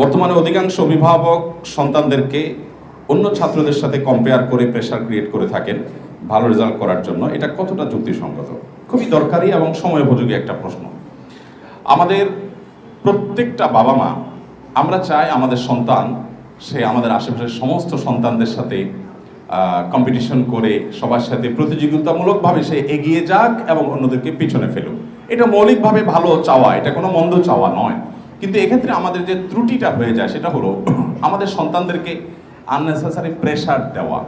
বর্তমানে অধিকাংশ অভিভাবক সন্তানদেরকে অন্য ছাত্রদের সাথে কম্পেয়ার করে প্রেশার ক্রিয়েট করে থাকেন ভালো রেজাল্ট করার জন্য। এটা কতটা যুক্তিসঙ্গত? খুবই দরকারি এবং সময়োপযোগী একটা প্রশ্ন। আমাদের প্রত্যেকটা বাবা মা আমরা চাই আমাদের সন্তান সে আমাদের আশেপাশের সমস্ত সন্তানদের সাথে কম্পিটিশন করে সবার সাথে প্রতিযোগিতামূলকভাবে সে এগিয়ে যাক এবং অন্যদেরকে পিছনে ফেলুক। এটা মৌলিকভাবে ভালো চাওয়া, এটা কোনো মন্দ চাওয়া নয়। কিন্তু এক্ষেত্রে আমাদের যে ত্রুটিটা হয়ে যায় সেটা হলো আমাদের সন্তানদেরকে আননেসেসারি প্রেশার দেওয়া,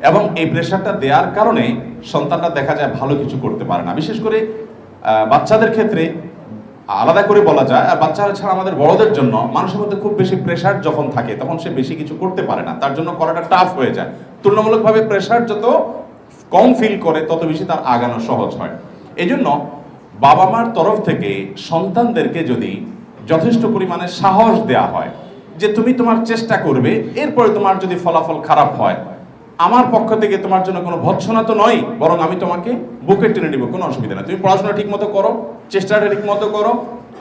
এবং এই প্রেশারটা দেওয়ার কারণে সন্তানরা দেখা যায় ভালো কিছু করতে পারে না। বিশেষ করে বাচ্চাদের ক্ষেত্রে আলাদা করে বলা যায়, আর বাচ্চারা ছাড়া আমাদের বড়দের জন্য মানুষের মধ্যে খুব বেশি প্রেশার যখন থাকে তখন সে বেশি কিছু করতে পারে না, তার জন্য করাটা টাফ হয়ে যায়। তুলনামূলকভাবে প্রেশার যত কম ফিল করে তত বেশি তার আগানো সহজ হয়। এই জন্য বাবা মার তরফ থেকে সন্তানদেরকে যদি যথেষ্ট পরিমাণে সাহস দেওয়া হয় যে তুমি তোমার চেষ্টা করবে, এরপরে তোমার যদি ফলাফল খারাপ হয় আমার পক্ষ থেকে তোমার জন্য কোনো ভৎসনা তো নয়, বরং আমি তোমাকে বুকে টেনে নিব, কোনো অসুবিধা নেই, তুমি পড়াশোনা ঠিক মতো করো, চেষ্টাটা ঠিক মতো করো,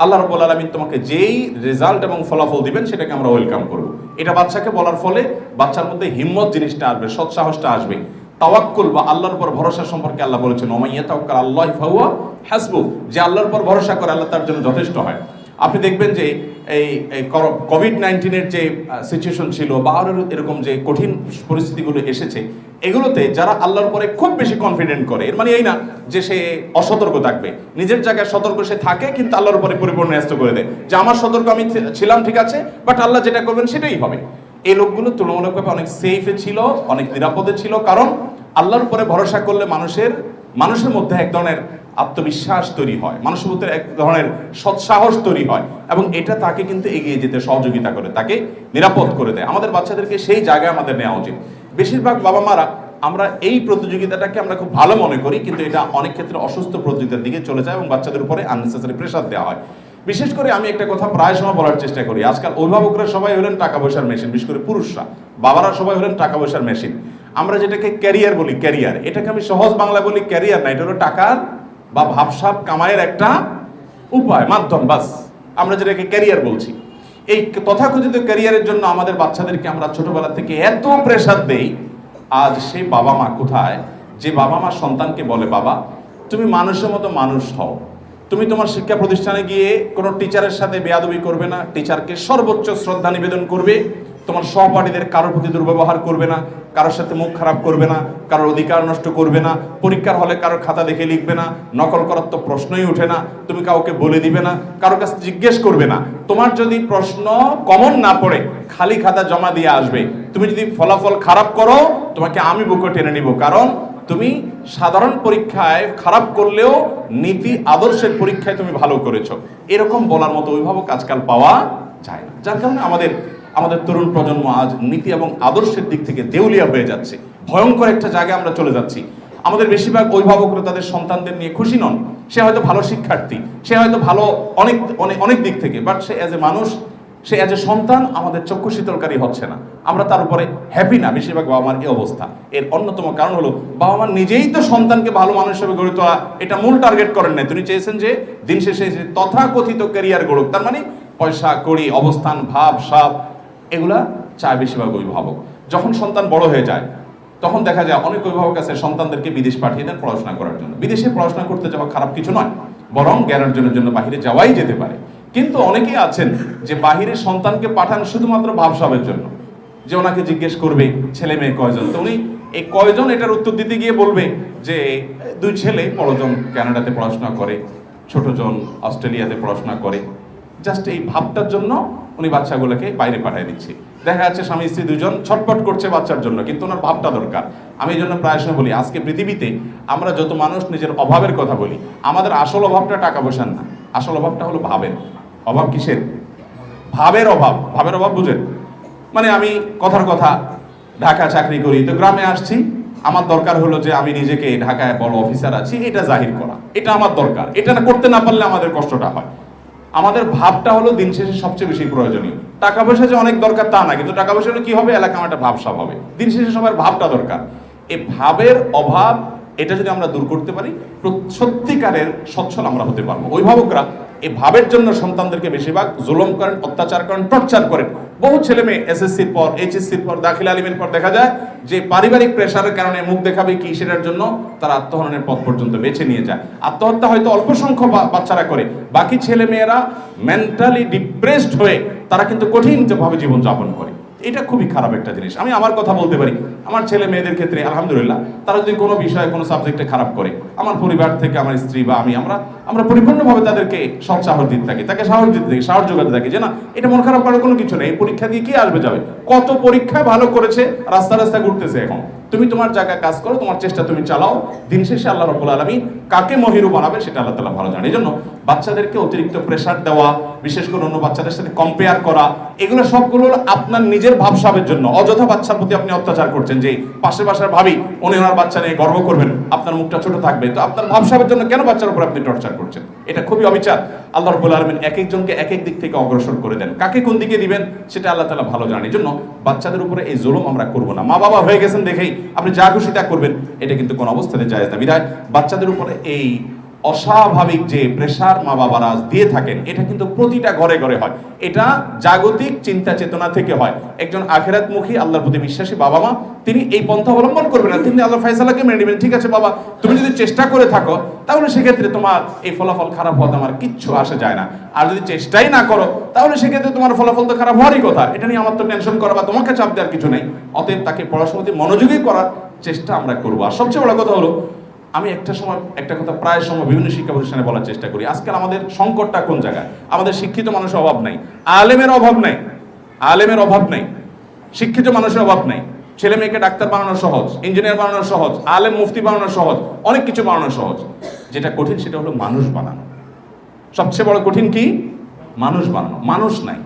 আল্লাহ রাব্বুল আলামিন তোমাকে যেই রেজাল্ট এবং ফলাফল দিবেন সেটাকে আমরা ওয়েলকাম করব। এটা বাচ্চাকে বলার ফলে বাচ্চার মধ্যে হিম্মত জিনিসটা আসবে, সৎসাহসটা আসবে। তাওয়াক্কুল বা আল্লাহর উপর ভরসা সম্পর্কে আল্লাহ বলেছেন ওয়া ইয়াতাওয়াক্কাল আলাল্লাহি ফাহুয়া হাসবু, যে আল্লাহর উপর ভরসা করে আল্লাহ তার জন্য যথেষ্ট হয়। আপনি দেখবেন যে এই কোভিড-19 যে সিচুয়েশন ছিল বা আরো এরকম যে কঠিন পরিস্থিতিগুলো এসেছে, এগুলোতে যারা আল্লাহর উপরে খুব বেশি কনফিডেন্ট করে, এর মানে এই না যে সে অসতর্ক থাকবে, নিজের জায়গায় সতর্ক সে থাকে কিন্তু আল্লাহর উপরে পরিপূর্ণ ন্যস্ত করে দেয় যে আমার সতর্ক আমি ছিলাম ঠিক আছে, বাট আল্লাহ যেটা করবেন সেটাই হবে। এই লোকগুলো তুলনামূলকভাবে অনেক সেফে ছিল, অনেক নিরাপদে ছিল, কারণ আল্লাহর উপরে ভরসা করলে মানুষের মধ্যে এক ধরনের আত্মবিশ্বাস তৈরি হয়, মানুষের মধ্যে এক ধরনের সৎসাহস তৈরি হয়, এবং এটা তাকে কিন্তু এগিয়ে যেতে সহযোগিতা করে, তাকে নিরাপদ করে দেয়। আমাদের বাচ্চাদেরকে সেই জায়গায় আমাদের নেওয়া উচিত। বেশিরভাগ বাবা মারা আমরা এই প্রতিযোগিতাটাকে আমরা খুব ভালো মনে করি, কিন্তু এটা অনেক ক্ষেত্রে অসুস্থ প্রতিযোগিতার দিকে চলে যায় এবং বাচ্চাদের উপরে আননেসেসারি প্রেশার দেওয়া হয়। বিশেষ করে আমি একটা কথা প্রায় সময় বলার চেষ্টা করি, আজকাল অভিভাবকরা সবাই হলেন টাকা পয়সার মেশিন, বিশেষ করে পুরুষরা, বাবারা সবাই হলেন টাকা পয়সার মেশিন। আমরা যেটাকে ক্যারিয়ার বলি, ক্যারিয়ার, এটাকে আমি সহজ বাংলা বলি ক্যারিয়ার না, এটা হলো টাকার বা ভাবসাব কামাইয়ের একটা উপায়, মাধ্যম, বাস। আমরা যেটাকে ক্যারিয়ার বলছি, এই তথাকথিত ক্যারিয়ারের জন্য আমাদের বাচ্চাদেরকে আমরা ছোটবেলা থেকে এত প্রেশার দেই। আজ সেই বাবা মা কোথায় যে বাবা মা সন্তানকে বলে বাবা তুমি মানুষের মতো মানুষ হও, তুমি তোমার শিক্ষা প্রতিষ্ঠানে গিয়ে কোনো টিচারের সাথে বেয়াদবি করবে না, টিচারকে সর্বোচ্চ শ্রদ্ধা নিবেদন করবে, তোমার সহপাঠীদের কারোর প্রতি দুর্ব্যবহার করবে না, কারোর সাথে মুখ খারাপ করবে না, কারোর অধিকার নষ্ট করবে না, পরীক্ষার হলে কারোর খাতা দেখে লিখবে না, নকল করার তো প্রশ্নই ওঠে না, তুমি কাউকে বলে দিবে না, কারোর কাছে জিজ্ঞেস করবে না, তোমার যদি প্রশ্ন কমন না পড়ে খালি খাতা জমা দিয়ে আসবে, তুমি যদি ফলাফল খারাপ করো তোমাকে আমি বুকে টেনে নিব, কারণ তুমি সাধারণ পরীক্ষায় খারাপ করলেও নীতি আদর্শের পরীক্ষায় তুমি ভালো করেছো। এরকম বলার মতো অভিভাবক আজকাল পাওয়া যায় না, যার কারণে আমাদের তরুণ প্রজন্ম আজ নীতি এবং আদর্শের দিক থেকে দেউলিয়া হয়ে যাচ্ছে, ভয়ঙ্কর একটা জায়গায় আমরা চলে যাচ্ছি। আমাদের বেশিরভাগ অভিভাবকরা তাদের সন্তানদের নিয়ে খুশি নন। সে হয়তো ভালো শিক্ষার্থী, সে হয়তো ভালো অনেক অনেক অনেক দিক থেকে, বাট সে অ্যাজ এ মানুষ, সে অ্যাজ এ সন্তান আমাদের চক্ষু শীতলকারী হচ্ছে না, আমরা তার উপরে হ্যাপি না। বেশিরভাগ বাবা মার এই অবস্থা, এর অন্যতম কারণ হলো বাবা মা নিজেই তো সন্তানকে ভালো মানুষ হিসেবে গড়ে তোলা এটা মূল টার্গেট করেন নাই। তিনি চেয়েছেন যে দিন শেষে তথাকথিত ক্যারিয়ার গড়ুক, তার মানে পয়সা কড়ি অবস্থান ভাব সাব এগুলা চায় বেশিরভাগ অভিভাবক। যখন সন্তান বড় হয়ে যায় তখন দেখা যায় অনেক অভিভাবক আছে সন্তানদেরকে বিদেশ পাঠিয়ে দেন পড়াশোনা করার জন্য। বিদেশে পড়াশোনা করতে যাওয়া খারাপ কিছু নয়, বরং জ্ঞান অর্জনের জন্য বাহিরে যাওয়াই যেতে পারে। কিন্তু অনেকেই আছেন যে বাহিরে সন্তানকে পাঠান শুধুমাত্র ভাবসাবের জন্য, যে ওনাকে জিজ্ঞেস করবে ছেলে মেয়ে কয়জন, তো উনি এই কয়জন এটার উত্তর দিতে গিয়ে বলবে যে 2 ছেলে, বড়জন কানাডাতে পড়াশোনা করে, ছোটজন অস্ট্রেলিয়াতে পড়াশোনা করে। জাস্ট এই ভাবটার জন্য উনি বাচ্চাগুলোকে বাইরে পাঠিয়ে দিচ্ছে। দেখা যাচ্ছে স্বামী স্ত্রী দুজন ছটপট করছে বাচ্চার জন্য, কিন্তু ওনার ভাবটা দরকার। আমি এই জন্য প্রায় সময় বলি আজকে পৃথিবীতে আমরা যত মানুষ নিজের অভাবের কথা বলি, আমাদের আসল অভাবটা টাকা পয়সার না, আসল অভাবটা হলো ভাবের অভাব। কিসের? ভাবের অভাব। ভাবের অভাব বুঝেন? মানে আমি কথার কথা ঢাকা চাকরি করি, তো গ্রামে আসছি, আমার দরকার হলো যে আমি নিজেকে ঢাকায় বড় অফিসার আছি এটা জাহির করা, এটা আমার দরকার, এটা না করতে না পারলে আমাদের কষ্টটা হয়। আমাদের ভাবটা হলো দিন শেষে সবচেয়ে বেশি প্রয়োজনীয়। টাকা পয়সা যে অনেক দরকার তা না, কিন্তু টাকা পয়সা হলে কি হবে, এলাকা আমার একটা ভাবসাব হবে। দিন শেষে সবার ভাবটা দরকার। এই ভাবের অভাব এটা যদি আমরা দূর করতে পারি সত্যিকারের সচ্ছল আমরা হতে পারবো। অভিভাবকরা এই ভাবের জন্য সন্তানদেরকে বেশিরভাগ জুলুম করেন, অত্যাচার করেন, টর্চার করেন। বহু ছেলে মেয়ে এসএসসির পর, এইচএসসির পর, দাখিল আলিমের পর দেখা যায় যে পারিবারিক প্রেশারের কারণে মুখ দেখাবে কি সেটার জন্য তারা আত্মহননের পথ পর্যন্ত বেছে নিয়ে যায়। আত্মহত্যা হয়তো অল্প সংখ্যক বাচ্চারা করে, বাকি ছেলে মেয়েরা মেন্টালি ডিপ্রেসড হয়ে তারা কিন্তু কঠিনভাবে জীবনযাপন করে। এটা খুবই খারাপ একটা জিনিস। আমি আমার কথা বলতে পারি, আমার ছেলে মেয়েদের ক্ষেত্রে আলহামদুলিল্লাহ তারা যদি কোনো বিষয়ে কোনো সাবজেক্টে খারাপ করে, আমার পরিবার থেকে আমার স্ত্রী বা আমি আমরা পরিপূর্ণভাবে তাদেরকে সৎসাহস দিতে থাকি, তাকে সাহস দিতে থাকি, সাহস যোগাতে থাকি যে না, এটা মন খারাপ করার কোনো কিছু নেই, এই পরীক্ষা দিয়ে কি আসবে যাবে। কত পরীক্ষায় ভালো করেছে, রাস্তা রাস্তায় ঘুরতেছে। এখন তুমি তোমার জায়গায় কাজ করো, তোমার চেষ্টা তুমি চালাও, দিন শেষে আল্লাহ রাব্বুল আলামিন কাকে মহিরু বানাবে সেটা আল্লাহ তাআলা ভালো জানে। এই জন্য বাচ্চাদেরকে অতিরিক্ত প্রেসার দেওয়া, বিশেষ করে অন্য বাচ্চাদের সাথে কম্পেয়ার করা, এগুলো সবগুলো আপনার নিজের ভাবসাবের জন্য। অযথা বাচ্চার প্রতি আপনি অত্যাচার করছেন, যে পাশের বাসার ভাবি উনি ওনার বাচ্চা নিয়ে গর্ব করবেন, আপনার মুখটা ছোট থাকবে, তো আপনার ভাবসাবের জন্য কেন বাচ্চার উপর আপনি টর্চার করছেন? এটা খুবই অবিচার। আল্লাহ রাব্বুল আলামিন এক একজনকে এক এক দিক থেকে অগ্রসর করে দেন, কাকে কোন দিকে দিবেন সেটা আল্লাহ তাআলা ভালো জানে। এই জন্য বাচ্চাদের উপরে এই জুলুম আমরা করব না। মা বাবা হয়ে গেছেন দেখেই আপনি যা খুশি তা করবেন, এটা কিন্তু কোনো অবস্থাতে জায়েজ না। বিধায় বাচ্চাদের উপরে এই অস্বাভাবিক যে প্রেসার মা বাবারা দিয়ে থাকেন, এটা কিন্তু প্রতিটা ঘরে ঘরে হয়। এটা জাগতিক চিন্তা চেতনা থেকে হয়। একজন আখিরাতমুখী আল্লাহর প্রতি বিশ্বাসী বাবা মা তিনি এই পন্থা অবলম্বন করবেন না, তিনি আল্লাহর ফয়সালাকে মেনে নেবেন। ঠিক আছে বাবা, তুমি যদি চেষ্টা করে থাকো তাহলে সেক্ষেত্রে তোমার এই ফলাফল খারাপ হওয়াতে আমার কিচ্ছু আসে যায় না। আর যদি চেষ্টাই না করো তাহলে সেক্ষেত্রে তোমার ফলাফল তো খারাপ হওয়ারই কথা, এটা নিয়ে আমার তো টেনশন করা বা তোমাকে চাপ দেওয়ার কিছু নেই। অতএব তাকে পড়াশোনাতে মনোযোগী করার চেষ্টা আমরা করবো। আর সবচেয়ে বড় কথা হলো, আমি একটা কথা প্রায় সময় বিভিন্ন শিক্ষা প্রতিষ্ঠানে বলার চেষ্টা করি, আজকাল আমাদের সংকটটা কোন জায়গায়? আমাদের শিক্ষিত মানুষের অভাব নাই, আলেমের অভাব নাই, আলেমের অভাব নাই, শিক্ষিত মানুষের অভাব নাই। ছেলে মেয়েকে ডাক্তার বানানো সহজ, ইঞ্জিনিয়ার বানানো সহজ, আলেম মুফতি বানানো সহজ, অনেক কিছু বানানো সহজ। যেটা কঠিন সেটা হলো মানুষ বানানো। সবচেয়ে বড় কঠিন কি? মানুষ বানানো। মানুষ নাই।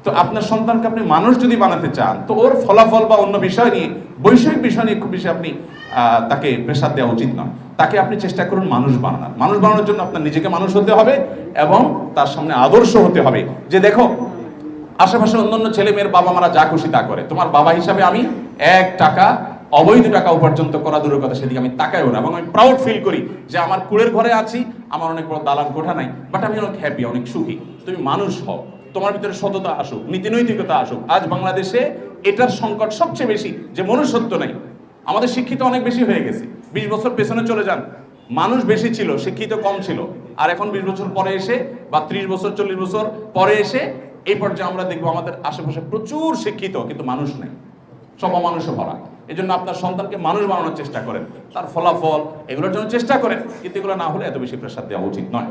তো আপনার সন্তানকে আপনি মানুষ যদি বানাতে চান, তো ওর ফলাফল বা অন্য বিষয় নিয়ে, বৈষয়িক বিষয় নিয়ে খুব বেশি আপনি তাকে প্রেসার দেওয়া উচিত নয়। তাকে আপনি চেষ্টা করুন মানুষ বানানোর। মানুষ বানানোর জন্য আপনার নিজেকে মানুষ হতে হবে এবং তার সামনে আদর্শ হতে হবে। যে দেখো, আশেপাশে অন্যান্য ছেলে মেয়ের বাবা মারা যা খুশি তা করে, তোমার বাবা হিসাবে আমি এক টাকা অবৈধ টাকা উপার্জন করা দূরের কথা, সেদিকে আমি তাকাইও না। এবং আমি প্রাউড ফিল করি যে আমার কুলের ঘরে আছি, আমার অনেক বড় দালান কোঠা নাই, বাট আমি অনেক হ্যাপি, অনেক সুখী। তুমি মানুষ হও, তোমার ভিতরে সততা আসুক, নীতিনৈতিকতা আসুক। আজ বাংলাদেশে এটার সংকট সবচেয়ে বেশি, যে মনুষ্যত্ব নাই। আমাদের শিক্ষিত অনেক বেশি হয়ে গেছে। 20 বছর পেছনে চলে যান, মানুষ বেশি ছিল, শিক্ষিত কম ছিল। আর এখন 20 বছর পরে এসে বা 30 বছর 40 বছর পরে এসে এই পর্যায়ে আমরা দেখবো আমাদের আশেপাশে প্রচুর শিক্ষিত, কিন্তু মানুষ নেই, সব মানুষে ভরা। এই জন্য আপনার সন্তানকে মানুষ বানানোর চেষ্টা করেন, তার ফলাফল এগুলোর জন্য চেষ্টা করেন, কিন্তু এগুলো না হলে এত বেশি প্রেসার দেওয়া উচিত নয়।